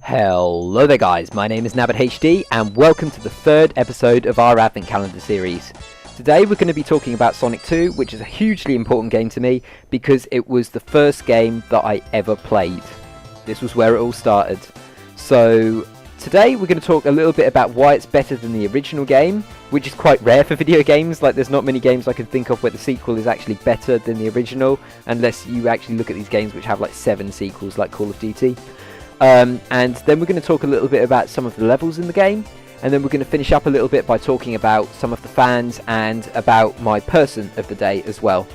Hello there guys, my name is NabbottHD and welcome to the third episode of our Advent Calendar series. Today we're going to be talking about Sonic 2, which is a hugely important game to me because it was the first game that I ever played. This was where it all started. So today we're going to talk a little bit about why it's better than the original game, which is quite rare for video games. Like, there's not many games I can think of where the sequel is actually better than the original, unless you actually look at these games which have like 7 sequels like Call of Duty. And then we're going to talk a little bit about some of the levels in the game, and then we're going to finish up a little bit by talking about some of the fans and about my person of the day as well.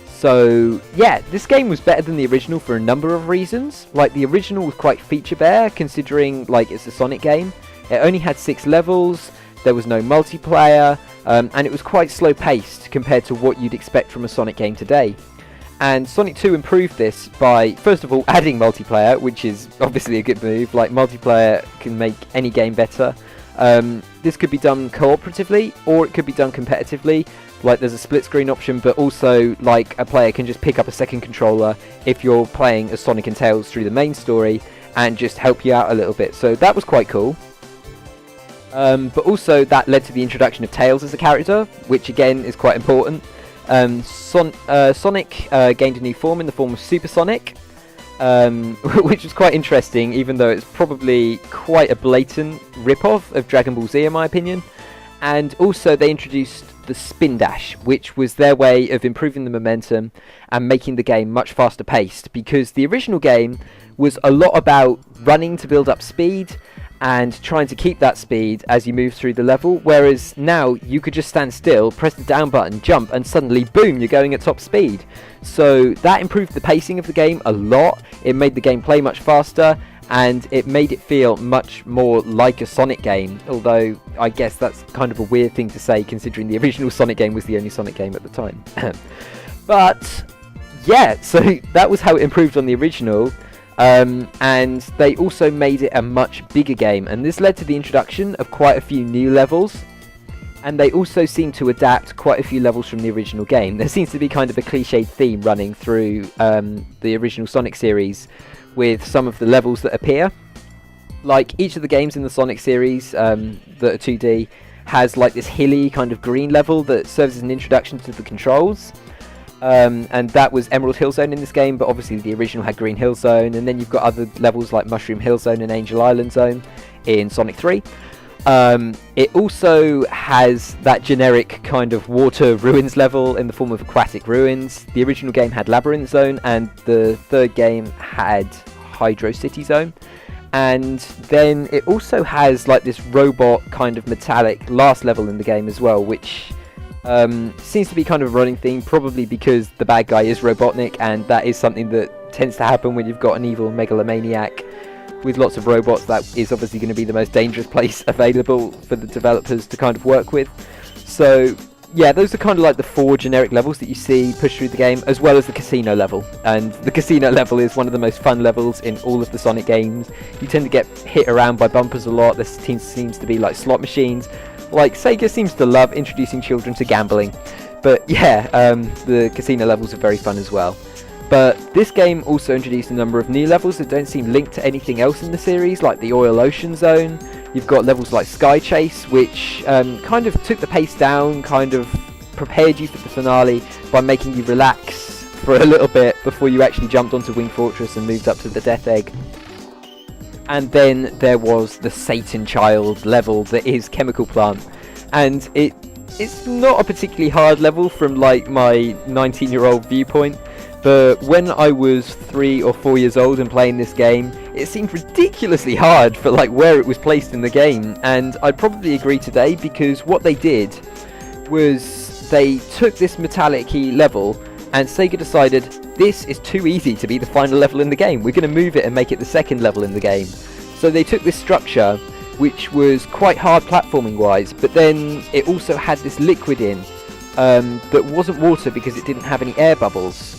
So yeah, this game was better than the original for a number of reasons. Like, the original was quite feature bare considering like it's a Sonic game. It only had 6 levels, there was no multiplayer, and it was quite slow paced compared to what you'd expect from a Sonic game today. And Sonic 2 improved this by, first of all, adding multiplayer, which is obviously a good move. Like, multiplayer can make any game better. This could be done cooperatively, or it could be done competitively. Like, there's a split screen option, but also, like, a player can just pick up a second controller if you're playing as Sonic and Tails through the main story, and just help you out a little bit. So that was quite cool. But also, that led to the introduction of Tails as a character, which again is quite important. Sonic gained a new form in the form of Super Sonic, which was quite interesting, even though it's probably quite a blatant rip-off of Dragon Ball Z in my opinion. And also they introduced the Spin Dash, which was their way of improving the momentum and making the game much faster paced, because the original game was a lot about running to build up speed and trying to keep that speed as you move through the level, whereas now you could just stand still, press the down button, jump, and suddenly boom, you're going at top speed. So that improved the pacing of the game a lot. It made the game play much faster, and it made it feel much more like a Sonic game, although I guess that's kind of a weird thing to say considering the original Sonic game was the only Sonic game at the time. But yeah, so that was how it improved on the original. And they also made it a much bigger game, and this led to the introduction of quite a few new levels, and they also seem to adapt quite a few levels from the original game. There seems to be kind of a cliched theme running through the original Sonic series with some of the levels that appear. Like, each of the games in the Sonic series that are 2D has like this hilly kind of green level that serves as an introduction to the controls. And that was Emerald Hill Zone in this game, but obviously the original had Green Hill Zone, and then you've got other levels like Mushroom Hill Zone and Angel Island Zone in Sonic 3. It also has that generic kind of water ruins level in the form of aquatic ruins. The original game had Labyrinth Zone, and the third game had Hydro City Zone. And then it also has like this robot kind of metallic last level in the game as well, which seems to be kind of a running theme, probably because the bad guy is Robotnik, and that is something that tends to happen when you've got an evil megalomaniac with lots of robots. That is obviously going to be the most dangerous place available for the developers to kind of work with. So yeah, those are kind of like the 4 generic levels that you see pushed through the game, as well as the casino level. And the casino level is one of the most fun levels in all of the Sonic games. You tend to get hit around by bumpers a lot. There seems to be like slot machines. Like, Sega seems to love introducing children to gambling. But yeah, the casino levels are very fun as well. But this game also introduced a number of new levels that don't seem linked to anything else in the series, like the Oil Ocean Zone. You've got levels like Sky Chase, which kind of took the pace down, kind of prepared you for the finale by making you relax for a little bit before you actually jumped onto Wing Fortress and moved up to the Death Egg. And then there was the Satan Child level that is Chemical Plant, and it's not a particularly hard level from like my 19-year-old viewpoint, but when I was 3 or 4 years old and playing this game, it seemed ridiculously hard for like where it was placed in the game. And I'd probably agree today, because what they did was they took this metallic-y level, and Sega decided this is too easy to be the final level in the game. We're going to move it and make it the second level in the game. So they took this structure, which was quite hard platforming wise, but then it also had this liquid in that wasn't water because it didn't have any air bubbles.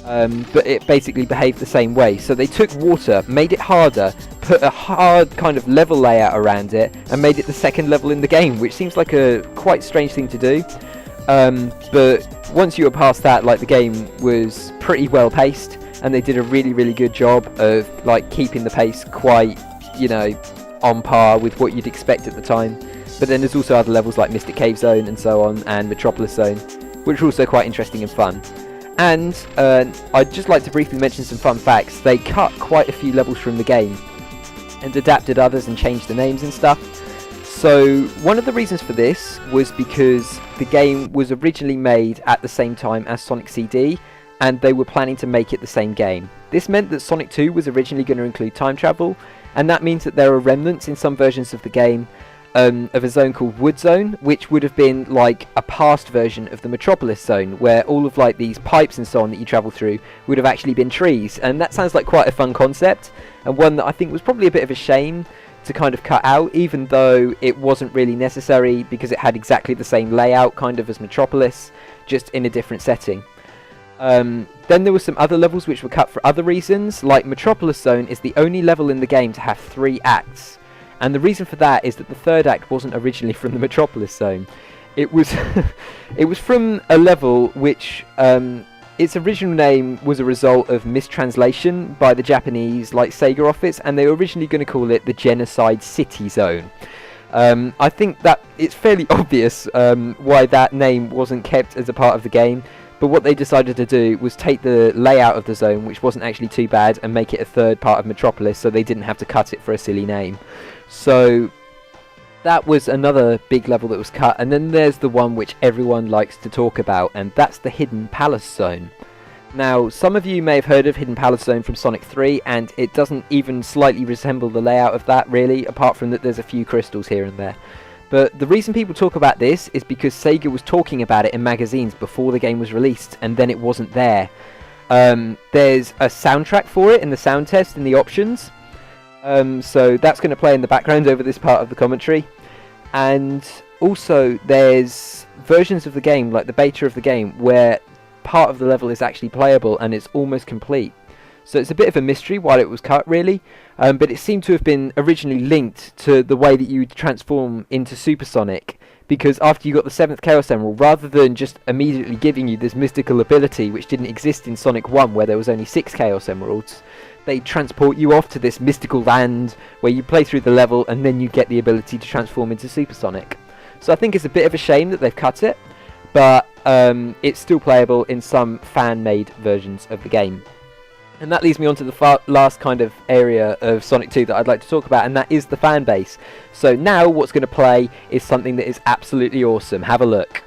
But it basically behaved the same way. So they took water, made it harder, put a hard kind of level layout around it, and made it the second level in the game, which seems like a quite strange thing to do. But once you were past that, like, the game was pretty well paced, and they did a really good job of like keeping the pace quite, you know, on par with what you'd expect at the time. But then there's also other levels like Mystic Cave Zone and so on, and Metropolis Zone, which are also quite interesting and fun. And I'd just like to briefly mention some fun facts. They cut quite a few levels from the game and adapted others and changed the names and stuff. So one of the reasons for this was because the game was originally made at the same time as Sonic CD, and they were planning to make it the same game. This meant that Sonic 2 was originally going to include time travel, and that means that there are remnants in some versions of the game of a zone called Wood Zone, which would have been like a past version of the Metropolis Zone, where all of like these pipes and so on that you travel through would have actually been trees. And that sounds like quite a fun concept, and one that I think was probably a bit of a shame to kind of cut out, even though it wasn't really necessary because it had exactly the same layout kind of as Metropolis, just in a different setting. Then there were some other levels which were cut for other reasons, like Metropolis Zone is the only level in the game to have 3 acts. And the reason for that is that the third act wasn't originally from the Metropolis Zone. It was it was from a level which its original name was a result of mistranslation by the Japanese like Sega office, and they were originally going to call it the Genocide City Zone. I think that it's fairly obvious why that name wasn't kept as a part of the game, but what they decided to do was take the layout of the zone, which wasn't actually too bad, and make it a third part of Metropolis, so they didn't have to cut it for a silly name. So that was another big level that was cut, and then there's the one which everyone likes to talk about, and that's the Hidden Palace Zone. Now, some of you may have heard of Hidden Palace Zone from Sonic 3, and it doesn't even slightly resemble the layout of that really, apart from that there's a few crystals here and there. But the reason people talk about this is because Sega was talking about it in magazines before the game was released, and then it wasn't there. There's a soundtrack for it in the sound test in the options, so that's going to play in the background over this part of the commentary. And also there's versions of the game, like the beta of the game, where part of the level is actually playable and it's almost complete. So it's a bit of a mystery why it was cut really, but it seemed to have been originally linked to the way that you would transform into Super Sonic, because after you got the 7th Chaos Emerald, rather than just immediately giving you this mystical ability which didn't exist in Sonic 1 where there was only 6 Chaos Emeralds, they transport you off to this mystical land where you play through the level and then you get the ability to transform into Super Sonic. So I think it's a bit of a shame that they've cut it, but it's still playable in some fan-made versions of the game. And that leads me on to the last kind of area of Sonic 2 that I'd like to talk about, and that is the fan base. So now what's going to play is something that is absolutely awesome. Have a look.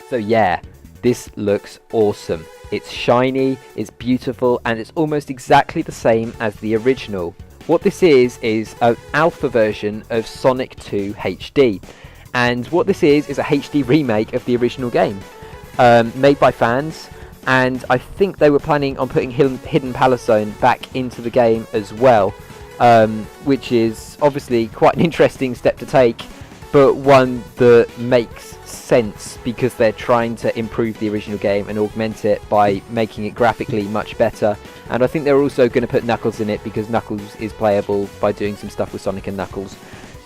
So yeah, this looks awesome. It's shiny, it's beautiful, and it's almost exactly the same as the original. What this is an alpha version of Sonic 2 HD. And what this is a HD remake of the original game, made by fans. And I think they were planning on putting Hidden Palace Zone back into the game as well, which is obviously quite an interesting step to take, but one that makes sense because they're trying to improve the original game and augment it by making it graphically much better. And I think they're also going to put Knuckles in it because Knuckles is playable by doing some stuff with Sonic and Knuckles.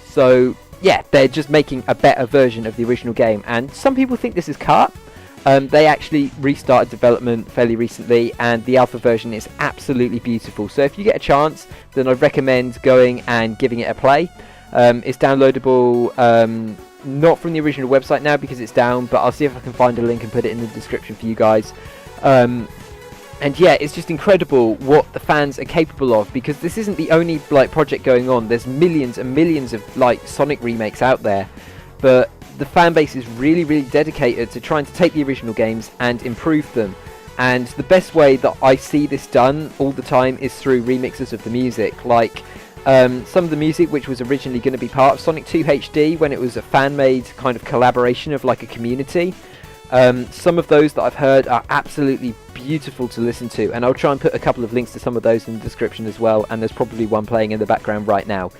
So yeah, they're just making a better version of the original game, and some people think this is cut. They actually restarted development fairly recently, and the alpha version is absolutely beautiful. So if you get a chance, then I'd recommend going and giving it a play. It's downloadable, not from the original website now because it's down, but I'll see if I can find a link and put it in the description for you guys. And yeah, it's just incredible what the fans are capable of, because this isn't the only like project going on. There's millions and millions of like Sonic remakes out there, but the fan base is really dedicated to trying to take the original games and improve them. And the best way that I see this done all the time is through remixes of the music, like some of the music which was originally going to be part of Sonic 2 HD when it was a fan-made kind of collaboration of like a community. Some of those that I've heard are absolutely beautiful to listen to, and I'll try and put a couple of links to some of those in the description as well, and there's probably one playing in the background right now.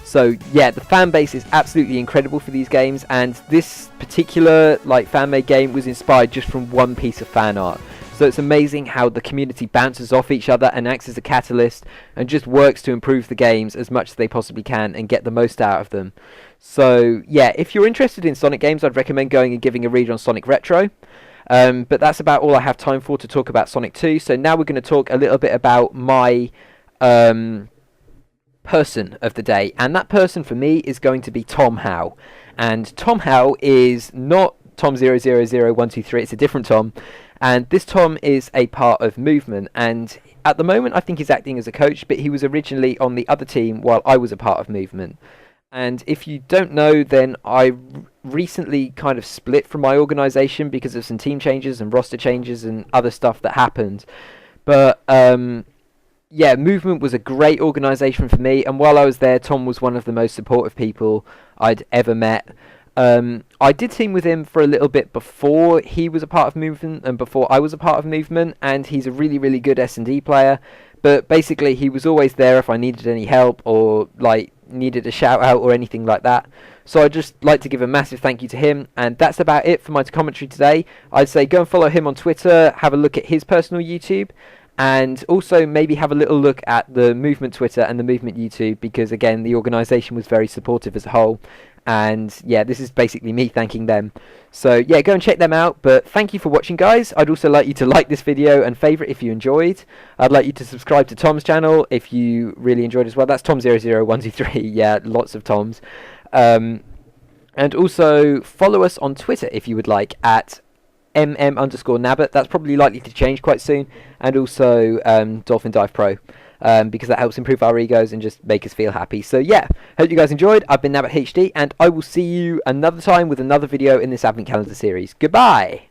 So yeah, the fan base is absolutely incredible for these games, and this particular like fan-made game was inspired just from one piece of fan art. So So it's amazing how the community bounces off each other and acts as a catalyst and just works to improve the games as much as they possibly can and get the most out of them. So yeah, if you're interested in Sonic games, I'd recommend going and giving a read on Sonic Retro. But that's about all I have time for to talk about Sonic 2. So now we're going to talk a little bit about my person of the day. And that person for me is going to be Tomhow. And Tomhow is not Tom 000123, it's a different Tom. And this Tom is a part of Movement. And at the moment I think he's acting as a coach, but he was originally on the other team while I was a part of Movement. And if you don't know, then I recently kind of split from my organisation because of some team changes and roster changes and other stuff that happened. But yeah, Movement was a great organisation for me, and while I was there, Tom was one of the most supportive people I'd ever met. I did team with him for a little bit before he was a part of Movement and before I was a part of Movement, and he's a really, really good S&D player. But basically, he was always there if I needed any help or like needed a shout out or anything like that. So I'd just like to give a massive thank you to him, and that's about it for my commentary today. I'd say go and follow him on Twitter, have a look at his personal YouTube, and also maybe have a little look at the Movement Twitter and the Movement YouTube, because again, the organisation was very supportive as a whole. And yeah, this is basically me thanking them. So yeah, go and check them out. But thank you for watching, guys. I'd also like you to like this video and favourite if you enjoyed. I'd like you to subscribe to Tom's channel if you really enjoyed as well. That's Tom00123. Yeah, lots of Toms. And also follow us on Twitter if you would like at mm_Nabbott. That's probably likely to change quite soon. And also Dolphin Dive Pro. Because that helps improve our egos and just make us feel happy. So yeah, hope you guys enjoyed. I've been NabbottHD, and I will see you another time with another video in this Advent Calendar series. Goodbye!